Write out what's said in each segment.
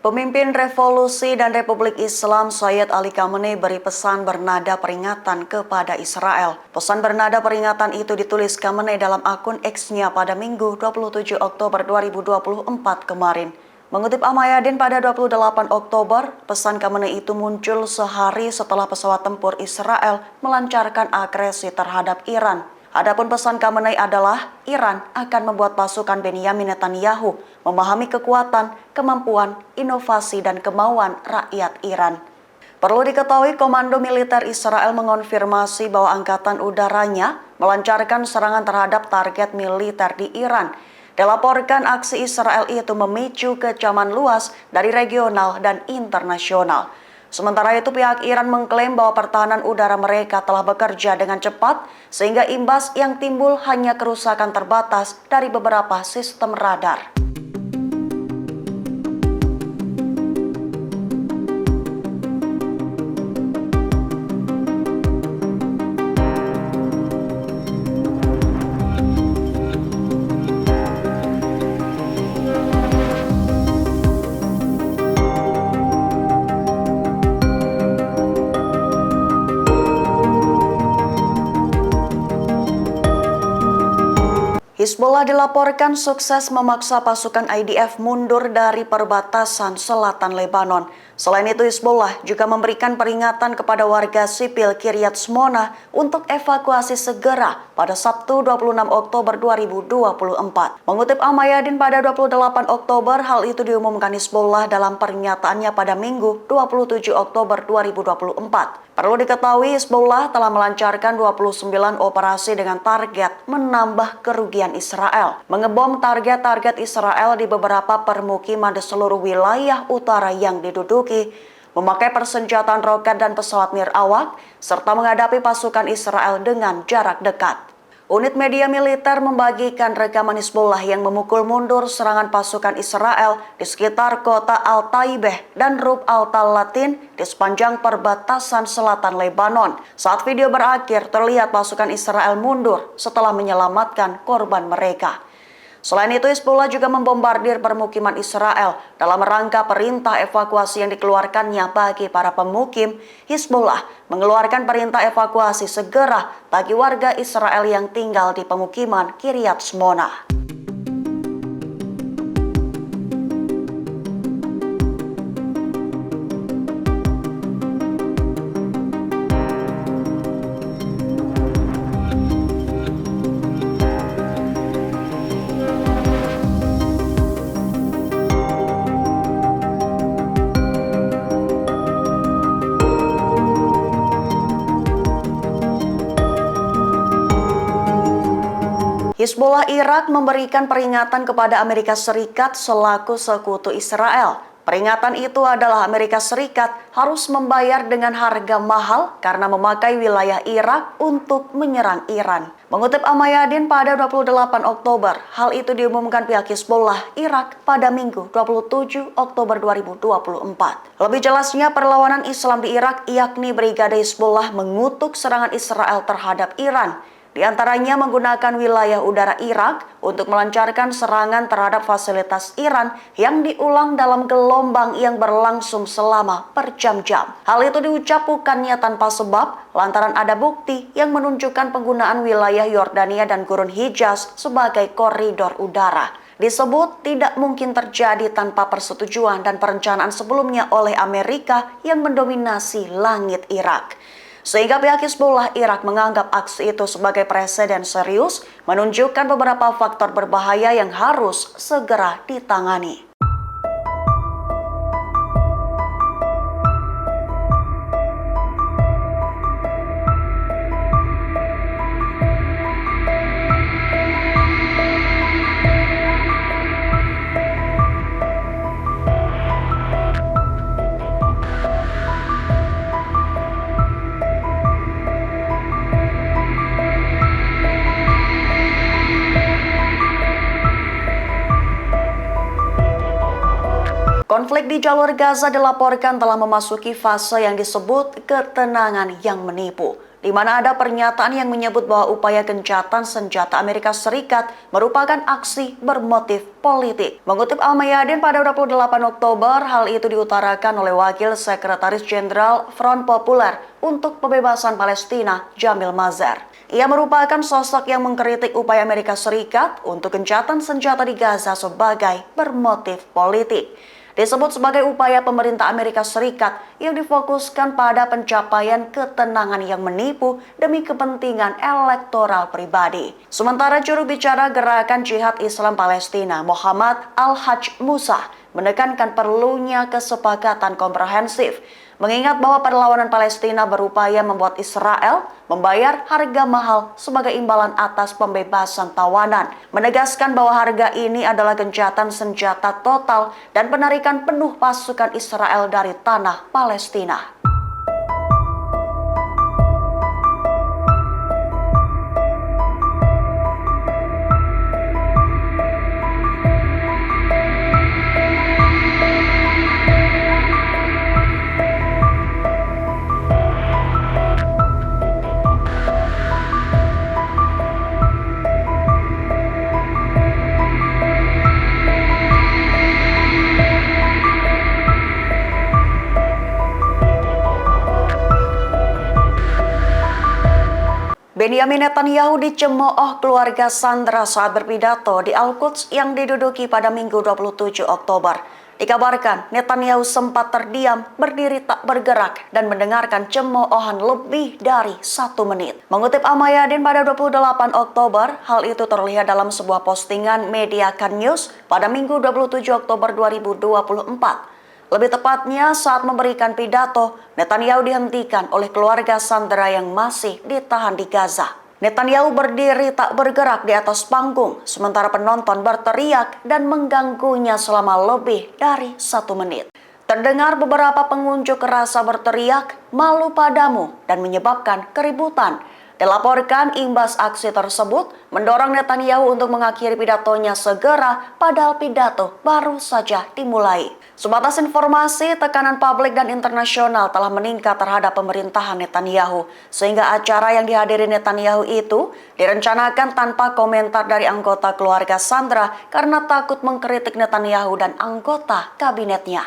Pemimpin Revolusi dan Republik Islam Sayyid Ali Khamenei beri pesan bernada peringatan kepada Israel. Pesan bernada peringatan itu ditulis Khamenei dalam akun X-nya pada Minggu 27 Oktober 2024 kemarin. Mengutip Ahmayadin pada 28 Oktober, pesan Khamenei itu muncul sehari setelah pesawat tempur Israel melancarkan agresi terhadap Iran. Adapun pesan Khamenei adalah Iran akan membuat pasukan Benyamin Netanyahu memahami kekuatan, kemampuan, inovasi, dan kemauan rakyat Iran. Perlu diketahui, Komando Militer Israel mengonfirmasi bahwa angkatan udaranya melancarkan serangan terhadap target militer di Iran. Dilaporkan aksi Israel itu memicu kecaman luas dari regional dan internasional. Sementara itu, pihak Iran mengklaim bahwa pertahanan udara mereka telah bekerja dengan cepat sehingga imbas yang timbul hanya kerusakan terbatas dari beberapa sistem radar. Hizbullah dilaporkan sukses memaksa pasukan IDF mundur dari perbatasan selatan Lebanon. Selain itu, Hizbullah juga memberikan peringatan kepada warga sipil Kiryat Shmona untuk evakuasi segera pada Sabtu 26 Oktober 2024. Mengutip Ahmayadin pada 28 Oktober, hal itu diumumkan Hizbullah dalam pernyataannya pada Minggu 27 Oktober 2024. Perlu diketahui, Hizbullah telah melancarkan 29 operasi dengan target menambah kerugian Israel, mengebom target-target Israel di beberapa permukiman di seluruh wilayah utara yang diduduki, memakai persenjataan roket dan pesawat nirawak, serta menghadapi pasukan Israel dengan jarak dekat. Unit media militer membagikan rekaman Hizbullah yang memukul mundur serangan pasukan Israel di sekitar kota Al-Taibeh dan Rub Al-Talatin di sepanjang perbatasan selatan Lebanon. Saat video berakhir, terlihat pasukan Israel mundur setelah menyelamatkan korban mereka. Selain itu, Hizbullah juga membombardir permukiman Israel dalam rangka perintah evakuasi yang dikeluarkannya bagi para pemukim. Hizbullah mengeluarkan perintah evakuasi segera bagi warga Israel yang tinggal di pemukiman Kiryat Shmona. Hizbullah Irak memberikan peringatan kepada Amerika Serikat selaku sekutu Israel. Peringatan itu adalah Amerika Serikat harus membayar dengan harga mahal karena memakai wilayah Irak untuk menyerang Iran. Mengutip Ahmayadin pada 28 Oktober, hal itu diumumkan pihak Hizbullah Irak pada Minggu 27 Oktober 2024. Lebih jelasnya, perlawanan Islam di Irak yakni Brigade Hizbullah mengutuk serangan Israel terhadap Iran. Di antaranya menggunakan wilayah udara Irak untuk melancarkan serangan terhadap fasilitas Iran yang diulang dalam gelombang yang berlangsung selama berjam-jam. Hal itu diucap bukannya tanpa sebab, lantaran ada bukti yang menunjukkan penggunaan wilayah Yordania dan Gurun Hijaz sebagai koridor udara. Disebut tidak mungkin terjadi tanpa persetujuan dan perencanaan sebelumnya oleh Amerika yang mendominasi langit Irak. Sehingga pihak Hizbullah Irak menganggap aksi itu sebagai presiden serius, menunjukkan beberapa faktor berbahaya yang harus segera ditangani. Konflik di jalur Gaza dilaporkan telah memasuki fase yang disebut ketenangan yang menipu. di mana ada pernyataan yang menyebut bahwa upaya gencatan senjata Amerika Serikat merupakan aksi bermotif politik. Mengutip Al-Mayadin pada 28 Oktober, hal itu diutarakan oleh Wakil Sekretaris Jenderal Front Populer untuk Pembebasan Palestina, Jamil Mazar. Ia merupakan sosok yang mengkritik upaya Amerika Serikat untuk gencatan senjata di Gaza sebagai bermotif politik. Disebut sebagai upaya pemerintah Amerika Serikat yang difokuskan pada pencapaian ketenangan yang menipu demi kepentingan elektoral pribadi. Sementara juru bicara Gerakan Jihad Islam Palestina, Muhammad Al-Hajj Musa, menekankan perlunya kesepakatan komprehensif, mengingat bahwa perlawanan Palestina berupaya membuat Israel membayar harga mahal sebagai imbalan atas pembebasan tawanan, menegaskan bahwa harga ini adalah gencatan senjata total dan penarikan penuh pasukan Israel dari tanah Palestina. Benyamin Netanyahu dicemooh keluarga sandera saat berpidato di Al-Quds yang diduduki pada Minggu 27 Oktober. Dikabarkan Netanyahu sempat terdiam, berdiri tak bergerak, dan mendengarkan cemoohan lebih dari 1 menit. Mengutip Al-Mayadin pada 28 Oktober, hal itu terlihat dalam sebuah postingan media Kan News pada Minggu 27 Oktober 2024. Lebih tepatnya saat memberikan pidato, Netanyahu dihentikan oleh keluarga sandera yang masih ditahan di Gaza. Netanyahu berdiri tak bergerak di atas panggung, sementara penonton berteriak dan mengganggunya selama lebih dari 1 menit. Terdengar beberapa pengunjuk rasa berteriak, "Malu padamu," dan menyebabkan keributan. Dilaporkan imbas aksi tersebut mendorong Netanyahu untuk mengakhiri pidatonya segera, padahal pidato baru saja dimulai. Sebatas informasi, tekanan publik dan internasional telah meningkat terhadap pemerintahan Netanyahu, sehingga acara yang dihadiri Netanyahu itu direncanakan tanpa komentar dari anggota keluarga sandera karena takut mengkritik Netanyahu dan anggota kabinetnya.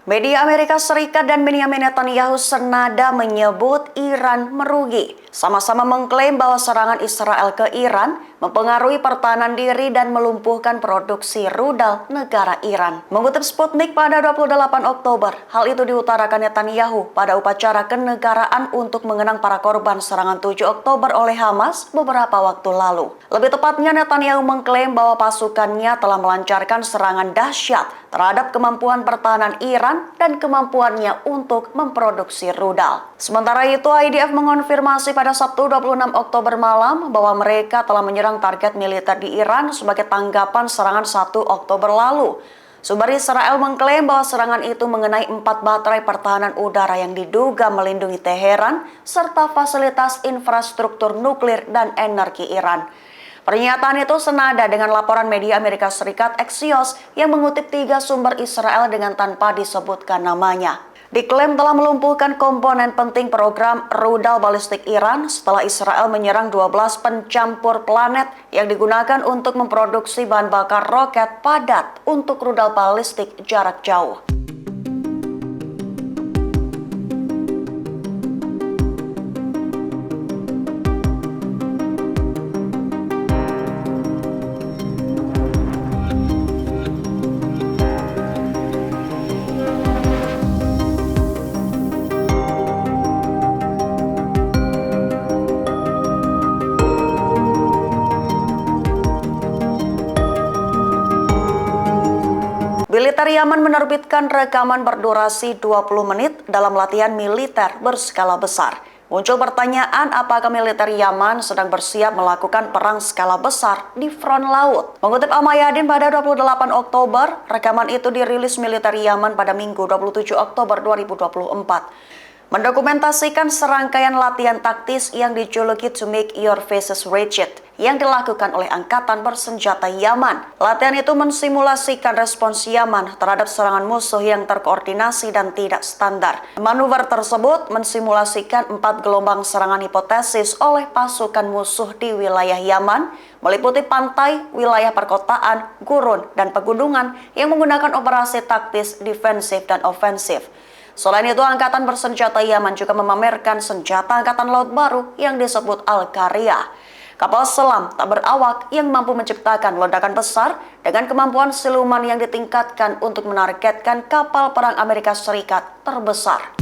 Media Amerika Serikat dan Benyamin Netanyahu senada menyebut Iran merugi. Sama-sama mengklaim bahwa serangan Israel ke Iran mempengaruhi pertahanan diri dan melumpuhkan produksi rudal negara Iran. Mengutip Sputnik pada 28 Oktober, hal itu diutarakan Netanyahu pada upacara kenegaraan untuk mengenang para korban serangan 7 Oktober oleh Hamas beberapa waktu lalu. Lebih tepatnya, Netanyahu mengklaim bahwa pasukannya telah melancarkan serangan dahsyat terhadap kemampuan pertahanan Iran dan kemampuannya untuk memproduksi rudal. Sementara itu, IDF mengonfirmasi pada Sabtu 26 Oktober malam bahwa mereka telah menyerang target militer di Iran sebagai tanggapan serangan 1 Oktober lalu. Sumber Israel mengklaim bahwa serangan itu mengenai 4 baterai pertahanan udara yang diduga melindungi Teheran serta fasilitas infrastruktur nuklir dan energi Iran. Pernyataan itu senada dengan laporan media Amerika Serikat Axios yang mengutip 3 sumber Israel dengan tanpa disebutkan namanya. Diklaim telah melumpuhkan komponen penting program rudal balistik Iran setelah Israel menyerang 12 pencampur planet yang digunakan untuk memproduksi bahan bakar roket padat untuk rudal balistik jarak jauh. Militer Yaman menerbitkan rekaman berdurasi 20 menit dalam latihan militer berskala besar. Muncul pertanyaan apakah militer Yaman sedang bersiap melakukan perang skala besar di front laut. Mengutip Al-Mayadin pada 28 Oktober, rekaman itu dirilis militer Yaman pada Minggu 27 Oktober 2024. Mendokumentasikan serangkaian latihan taktis yang dijuluki To Make Your Faces Rigid yang dilakukan oleh Angkatan Bersenjata Yaman. Latihan itu mensimulasikan respons Yaman terhadap serangan musuh yang terkoordinasi dan tidak standar. Manuver tersebut mensimulasikan 4 gelombang serangan hipotesis oleh pasukan musuh di wilayah Yaman, meliputi pantai, wilayah perkotaan, gurun, dan pegunungan yang menggunakan operasi taktis defensif dan ofensif. Selain itu, Angkatan Bersenjata Yaman juga memamerkan senjata Angkatan Laut baru yang disebut Al-Qaria. Kapal selam tak berawak yang mampu menciptakan ledakan besar dengan kemampuan siluman yang ditingkatkan untuk menargetkan kapal perang Amerika Serikat terbesar.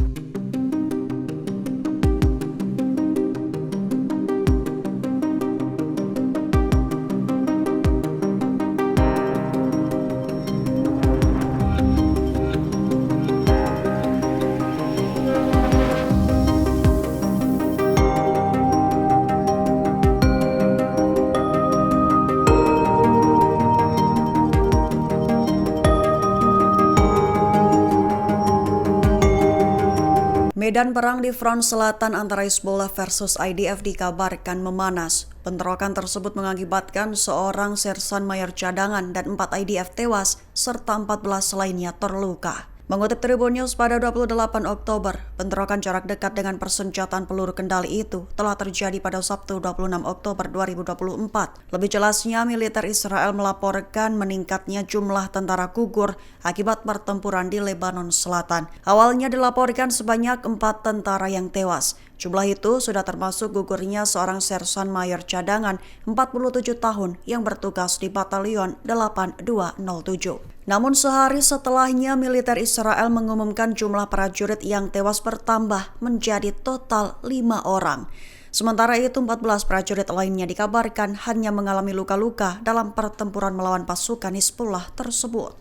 Medan perang di front selatan antara Hizbullah versus IDF dikabarkan memanas. Bentrokan tersebut mengakibatkan seorang sersan mayor cadangan dan 4 IDF tewas, serta 14 lainnya terluka. Mengutip Tribun News pada 28 Oktober, bentrokan jarak dekat dengan persenjataan peluru kendali itu telah terjadi pada Sabtu 26 Oktober 2024. Lebih jelasnya, militer Israel melaporkan meningkatnya jumlah tentara gugur akibat pertempuran di Lebanon Selatan. Awalnya dilaporkan sebanyak 4 tentara yang tewas. Jumlah itu sudah termasuk gugurnya seorang sersan mayor cadangan 47 tahun yang bertugas di Batalion 8207. Namun sehari setelahnya militer Israel mengumumkan jumlah prajurit yang tewas bertambah menjadi total 5 orang. Sementara itu 14 prajurit lainnya dikabarkan hanya mengalami luka-luka dalam pertempuran melawan pasukan Hizbullah tersebut.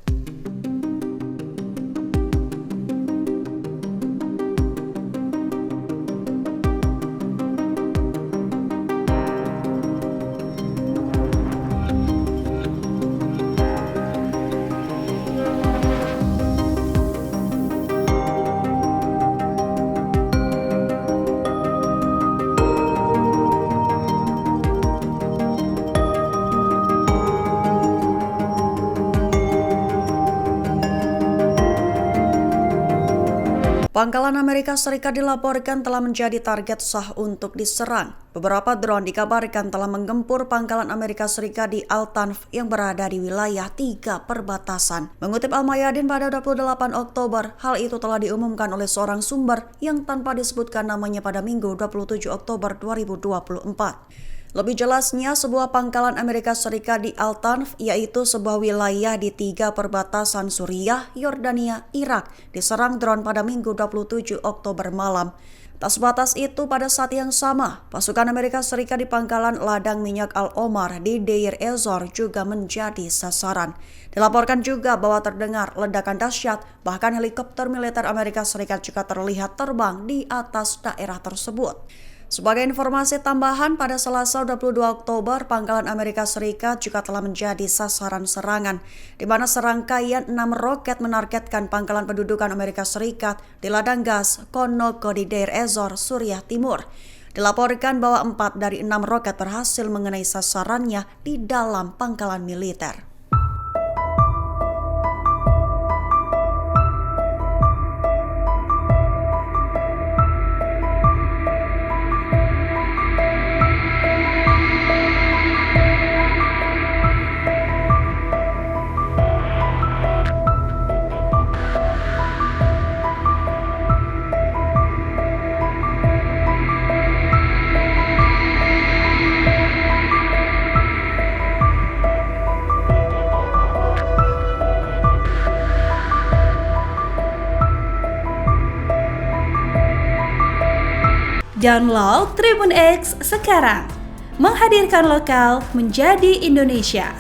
Pangkalan Amerika Serikat dilaporkan telah menjadi target sah untuk diserang. Beberapa drone dikabarkan telah menggempur pangkalan Amerika Serikat di Al-Tanf yang berada di wilayah 3 perbatasan. Mengutip Al-Mayadin pada 28 Oktober, hal itu telah diumumkan oleh seorang sumber yang tanpa disebutkan namanya pada Minggu 27 Oktober 2024. Lebih jelasnya, sebuah pangkalan Amerika Serikat di Al-Tanf, yaitu sebuah wilayah di 3 perbatasan Suriah, Yordania, Irak, diserang drone pada Minggu 27 Oktober malam. Tak sebatas itu, pada saat yang sama, pasukan Amerika Serikat di pangkalan ladang minyak Al-Omar di Deir ez-Zor juga menjadi sasaran. Dilaporkan juga bahwa terdengar ledakan dahsyat, bahkan helikopter militer Amerika Serikat juga terlihat terbang di atas daerah tersebut. Sebagai informasi tambahan, pada Selasa 22 Oktober, pangkalan Amerika Serikat juga telah menjadi sasaran serangan, di mana serangkaian 6 roket menargetkan pangkalan pendudukan Amerika Serikat di ladang gas Konoko di Deir ez-Zor, Suriah Timur. Dilaporkan bahwa 4 dari 6 roket berhasil mengenai sasarannya di dalam pangkalan militer. Download Tribun X sekarang, menghadirkan lokal menjadi Indonesia.